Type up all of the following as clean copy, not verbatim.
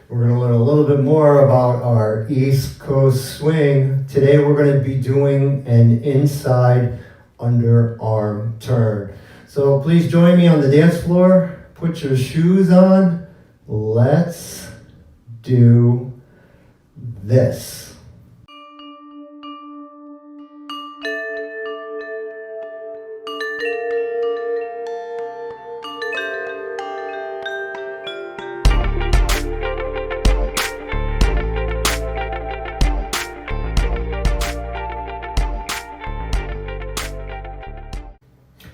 We're going to learn a little bit more about our East Coast swing. Today we're going to be doing an inside underarm turn. So please join me on the dance floor. Put your shoes on. Let's do this.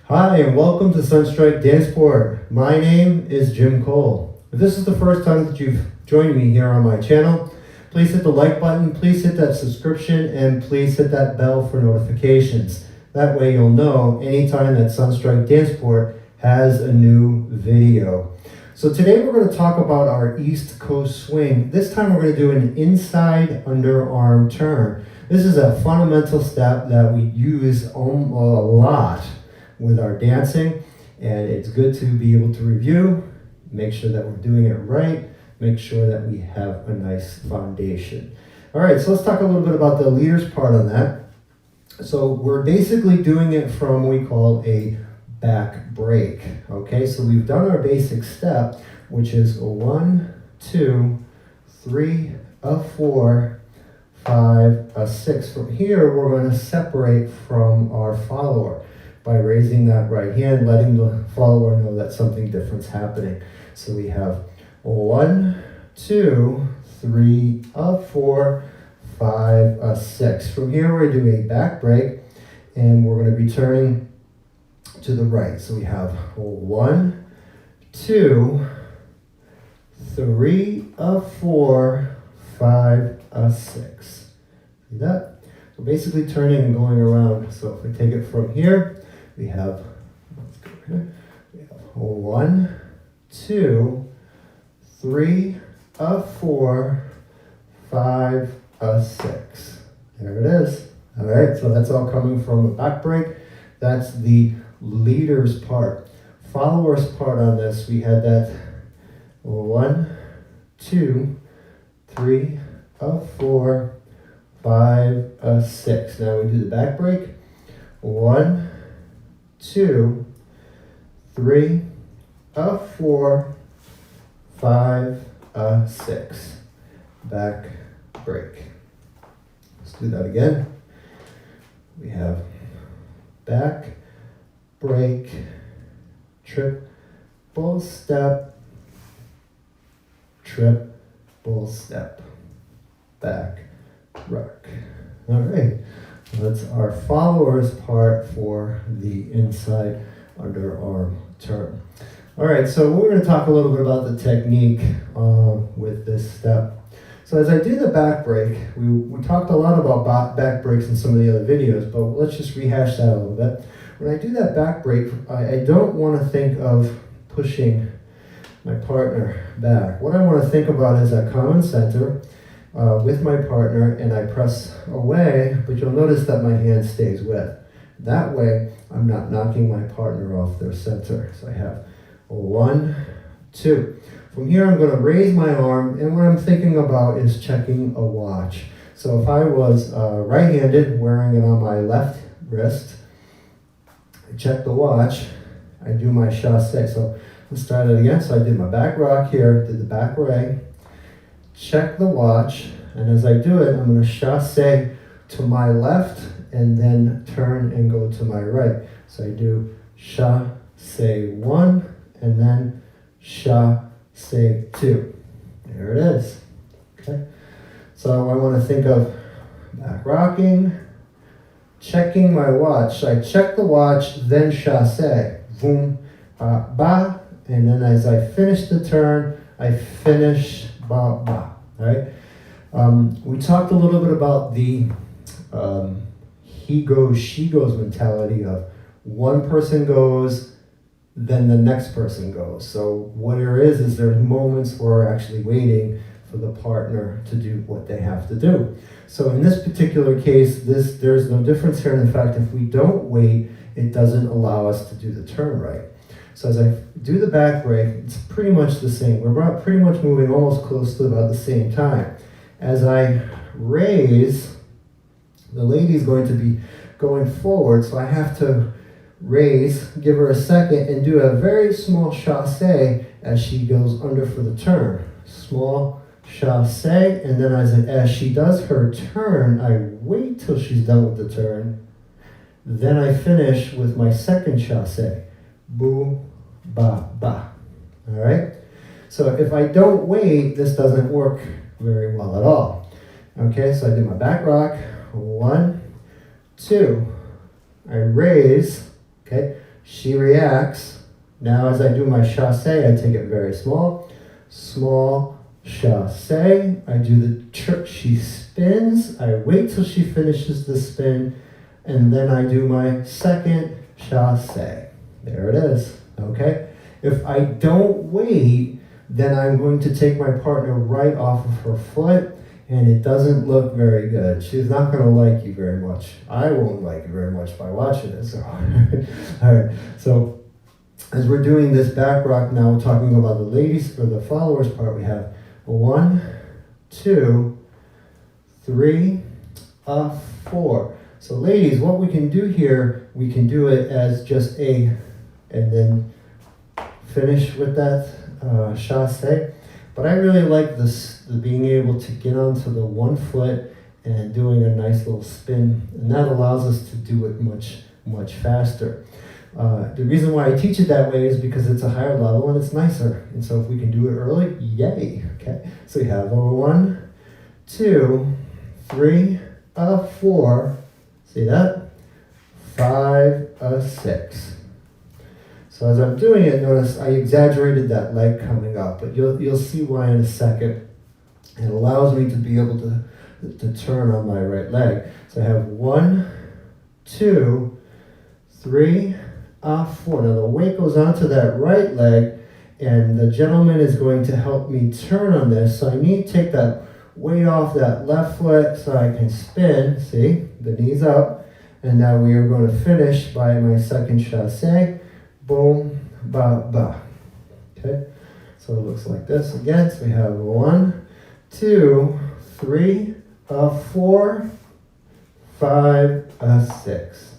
Hi, and welcome to Sunstrike Dancesport. My name is Jim Cole. If this is the first time that you've joined me here on my channel, please hit the like button, please hit that subscription, and please hit that bell for notifications. That way you'll know anytime that Sunstrike Dancesport has a new video. So today we're going to talk about our East Coast swing. This time we're going to do an inside underarm turn. This is a fundamental step that we use a lot with our dancing, and it's good to be able to review, make sure that we're doing it right, make sure that we have a nice foundation. All right, so let's talk a little bit about the leaders part on that. So we're basically doing it from what we call a back break. Okay, so we've done our basic step, which is a 1, 2, 3, a 4, 5, a 6. From here, we're going to separate from our follower by raising that right hand, letting the follower know that something different's happening. So we have 1, 2, 3, a 4, 5, a 6. From here, we're going to do a back break, and we're going to be turning to the right. So we have 1, 2, 3, a 4, 5, a 6. See that? So basically turning and going around. So if we take it from here, we have 1, 2, 3, a 4, 5, a 6. There it is. All right, so that's all coming from a back break. That's the leader's part. Follower's part on this, we had that 1, 2, 3, a 4, 5, a 6. Now we do the back break. 1, 2, 3, a 4, 5, a 6. Back break. Let's do that again. We have back break, triple step, triple step, back rock. All right. That's our follower's part for the inside underarm turn. All right, so we're going to talk a little bit about the technique with this step. So as I do the back break, we talked a lot about back breaks in some of the other videos, but let's just rehash that a little bit. When I do that back break, I don't want to think of pushing my partner back. What I want to think about is that common center with my partner, and I press away, but you'll notice that my hand stays with. That way, I'm not knocking my partner off their center. So I have 1, 2. From here, I'm going to raise my arm, and what I'm thinking about is checking a watch. So if I was right-handed, wearing it on my left wrist, I check the watch, I do my chasse. So let's start it again. So I did my back rock here, did the back ray, check the watch, and as I do it, I'm going to chasse to my left and then turn and go to my right. So I do chasse 1 and then chasse 2. There it is. Okay. So I want to think of back rocking, checking my watch. So I check the watch, then chasse, boom, ba, and then as I finish the turn, I finish ba, ba. Right? We talked a little bit about the he goes, she goes mentality of one person goes, then the next person goes. So what there is there's moments where we're actually waiting for the partner to do what they have to do. So in this particular case, there's no difference here. In fact, if we don't wait, it doesn't allow us to do the turn right. So as I do the back break, it's pretty much the same. We're pretty much moving almost close to about the same time. As I raise, the lady's going to be going forward, so I have to raise, give her a second, and do a very small chassé as she goes under for the turn. Small chassé, and then as she does her turn, I wait till she's done with the turn. Then I finish with my second chassé. Boom, ba, ba. All right? So if I don't wait, this doesn't work very well at all. Okay, so I do my back rock. 1, 2. I raise. Okay, she reacts. Now as I do my chassé, I take it very small. Small chassé. I do the she spins. I wait till she finishes the spin. And then I do my second chassé. There it is. Okay? If I don't wait, then I'm going to take my partner right off of her foot, and it doesn't look very good. She's not going to like you very much. I won't like you very much by watching this. All right. So as we're doing this back rock now, we're talking about the ladies or the followers part. We have 1, 2, 3, 4. So ladies, what we can do here, we can do it as just and then finish with that chassé. But I really like the being able to get onto the 1 foot and doing a nice little spin, and that allows us to do it much faster. The reason why I teach it that way is because it's a higher level and it's nicer. And so if we can do it early, yay. Okay, so we have 1, 2, 3, 4. See that? 5, 6. So as I'm doing it, notice I exaggerated that leg coming up, but you'll see why in a second. It allows me to be able to turn on my right leg. So I have 1, 2, 3, 4. Now the weight goes onto that right leg, and the gentleman is going to help me turn on this. So I need to take that weight off that left foot so I can spin. See, the knees up. And now we are going to finish by my second chassé. Boom, ba, ba. Okay, so it looks like this again. So we have 1, 2, 3, 4, 5, 6.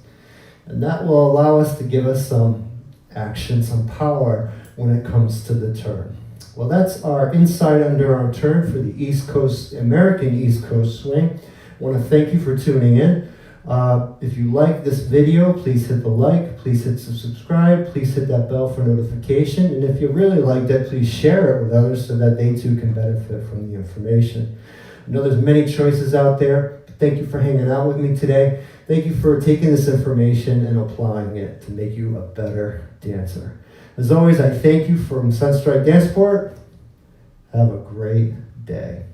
And that will allow us to give us some action, some power when it comes to the turn. Well, that's our inside underarm turn for the East Coast, American East Coast swing. I want to thank you for tuning in. If you like this video, please hit the like, please hit subscribe, please hit that bell for notification, and if you really liked it, please share it with others so that they too can benefit from the information. I know there's many choices out there, but thank you for hanging out with me today. Thank you for taking this information and applying it to make you a better dancer. As always, I thank you from Sunstrike Dancesport. Have a great day.